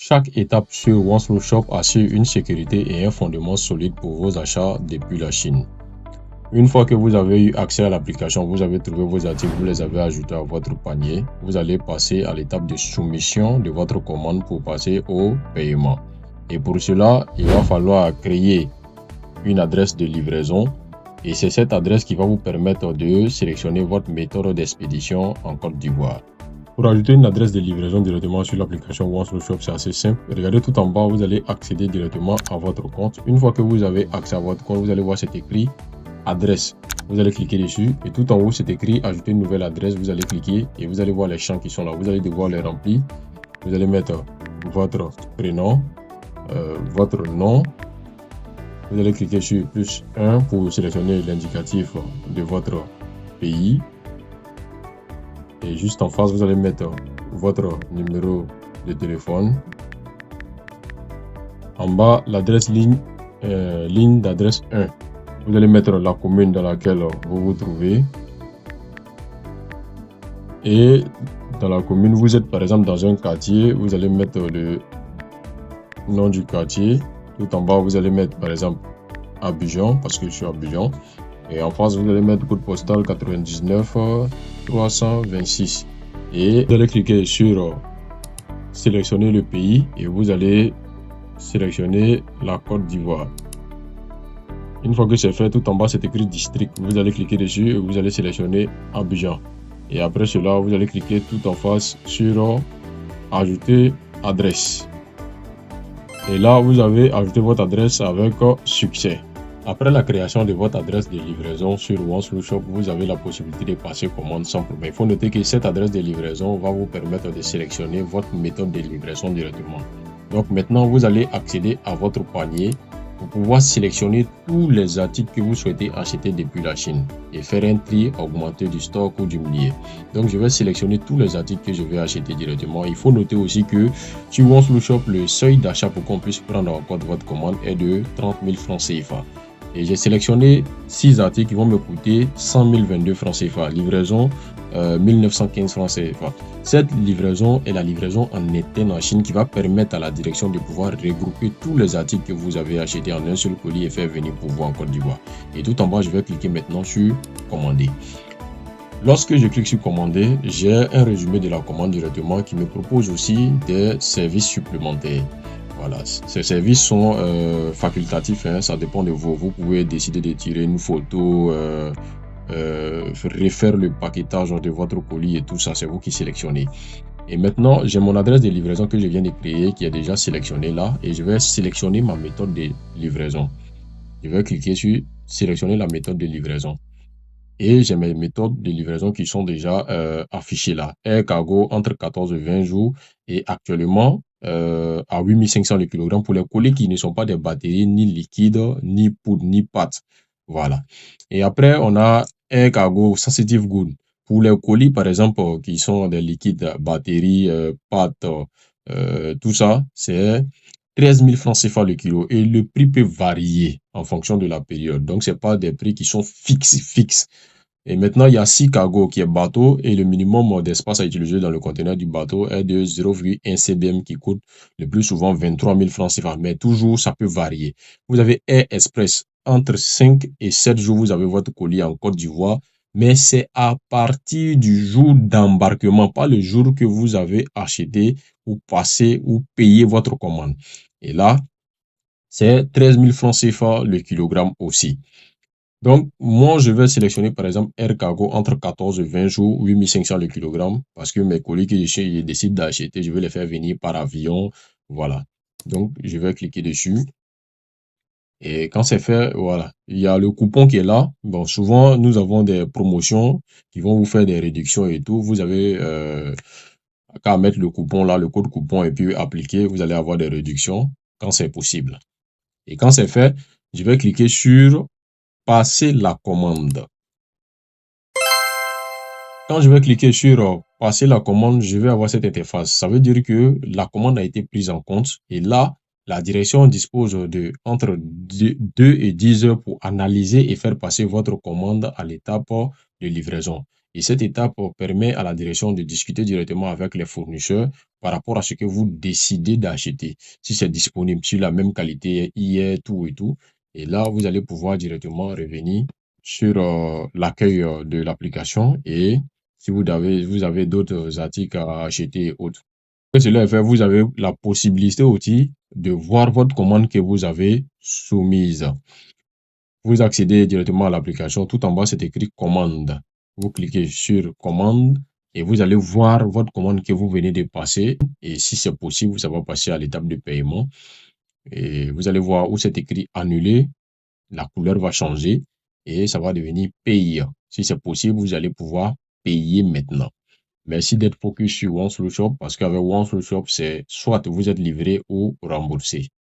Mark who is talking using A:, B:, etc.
A: Chaque étape sur OneSlow Shop assure une sécurité et un fondement solide pour vos achats depuis la Chine. Une fois que vous avez eu accès à l'application, vous avez trouvé vos articles, vous les avez ajoutés à votre panier, vous allez passer à l'étape de soumission de votre commande pour passer au paiement. Et pour cela, il va falloir créer une adresse de livraison et c'est cette adresse qui va vous permettre de sélectionner votre méthode d'expédition en Côte d'Ivoire. Pour ajouter une adresse de livraison directement sur l'application OneSlow Shop, c'est assez simple. Regardez tout en bas, vous allez accéder directement à votre compte. Une fois que vous avez accès à votre compte, vous allez voir cet écrit adresse. Vous allez cliquer dessus et tout en haut, c'est écrit ajouter une nouvelle adresse. Vous allez cliquer et vous allez voir les champs qui sont là. Vous allez devoir les remplir. Vous allez mettre votre prénom, votre nom. Vous allez cliquer sur plus 1 pour sélectionner l'indicatif de votre pays. Et juste en face, vous allez mettre votre numéro de téléphone. En bas, l'adresse ligne d'adresse 1. Vous allez mettre la commune dans laquelle vous vous trouvez. Et dans la commune, vous êtes par exemple dans un quartier, vous allez mettre le nom du quartier. Tout en bas, vous allez mettre par exemple Abidjan, parce que je suis à Abidjan. Et en face, vous allez mettre code postal 99 326. Et vous allez cliquer sur sélectionner le pays et vous allez sélectionner la Côte d'Ivoire. Une fois que c'est fait, tout en bas, c'est écrit district. Vous allez cliquer dessus et vous allez sélectionner Abidjan. Et après cela, vous allez cliquer tout en face sur ajouter adresse. Et là, vous avez ajouté votre adresse avec succès. Après la création de votre adresse de livraison sur OneSlow Shop, vous avez la possibilité de passer commande sans problème. Il faut noter que cette adresse de livraison va vous permettre de sélectionner votre méthode de livraison directement. Donc maintenant, vous allez accéder à votre panier pour pouvoir sélectionner tous les articles que vous souhaitez acheter depuis la Chine et faire un tri augmenté du stock ou du millier. Donc je vais sélectionner tous les articles que je vais acheter directement. Il faut noter aussi que sur OneSlow Shop, le seuil d'achat pour qu'on puisse prendre en compte votre commande est de 30 000 francs CFA. Et j'ai sélectionné 6 articles qui vont me coûter 100 022 francs CFA. Livraison 1915 francs CFA. Cette livraison est la livraison en interne en Chine qui va permettre à la direction de pouvoir regrouper tous les articles que vous avez achetés en un seul colis et faire venir pour vous en Côte d'Ivoire. Et tout en bas, je vais cliquer maintenant sur commander. Lorsque je clique sur commander, j'ai un résumé de la commande directement qui me propose aussi des services supplémentaires. Voilà, ces services sont facultatifs, hein, ça dépend de vous. Vous pouvez décider de tirer une photo, refaire le paquetage de votre colis et tout ça, c'est vous qui sélectionnez. Et maintenant, j'ai mon adresse de livraison que je viens de créer qui est déjà sélectionnée là et je vais sélectionner ma méthode de livraison. Je vais cliquer sur sélectionner la méthode de livraison. Et j'ai mes méthodes de livraison qui sont déjà affichées là. Air Cargo entre 14 et 20 jours et actuellement à 8500 le kilogramme pour les colis qui ne sont pas des batteries ni liquides, ni poudre, ni pâte. Voilà. Et après, on a Air Cargo Sensitive Good. Pour les colis, par exemple, qui sont des liquides, batteries, pâtes, tout ça, c'est 13 000 francs CFA le kilo. Et le prix peut varier en fonction de la période. Donc, ce n'est pas des prix qui sont fixes. Et maintenant, il y a 6 cargos qui est bateau et le minimum d'espace à utiliser dans le conteneur du bateau est de 0,1 cbm qui coûte le plus souvent 23 000 francs CFA. Mais toujours, ça peut varier. Vous avez Air Express. Entre 5 et 7 jours, vous avez votre colis en Côte d'Ivoire. Mais c'est à partir du jour d'embarquement, pas le jour que vous avez acheté ou passé ou payé votre commande. Et là, c'est 13 000 francs CFA le kilogramme aussi. Donc, moi, je vais sélectionner, par exemple, Air Cargo entre 14 et 20 jours, 8500 le kilogramme, parce que mes colis que je décide d'acheter, je vais les faire venir par avion. Voilà. Donc, je vais cliquer dessus. Et quand c'est fait, voilà. Il y a le coupon qui est là. Bon, souvent, nous avons des promotions qui vont vous faire des réductions et tout. Vous avez qu'à mettre le coupon là, le code coupon, et puis appliquer. Vous allez avoir des réductions quand c'est possible. Et quand c'est fait, je vais cliquer sur passer la commande. Quand je vais cliquer sur passer la commande, je vais avoir cette interface. Ça veut dire que la commande a été prise en compte et là, la direction dispose de entre 2 et 10 heures pour analyser et faire passer votre commande à l'étape de livraison. Et cette étape permet à la direction de discuter directement avec les fournisseurs par rapport à ce que vous décidez d'acheter. Si c'est disponible sur la même qualité hier, tout et tout. Et là, vous allez pouvoir directement revenir sur l'accueil de l'application et si vous avez d'autres articles à acheter et autres. Après cela est fait, vous avez la possibilité aussi de voir votre commande que vous avez soumise. Vous accédez directement à l'application. Tout en bas, c'est écrit commande. Vous cliquez sur commande et vous allez voir votre commande que vous venez de passer. Et si c'est possible, ça va passer à l'étape de paiement. Et vous allez voir où c'est écrit annuler. La couleur va changer et ça va devenir payer. Si c'est possible, vous allez pouvoir payer maintenant. Merci d'être focus sur One Slow Shop parce qu'avec One Slow Shop, c'est soit vous êtes livré ou remboursé.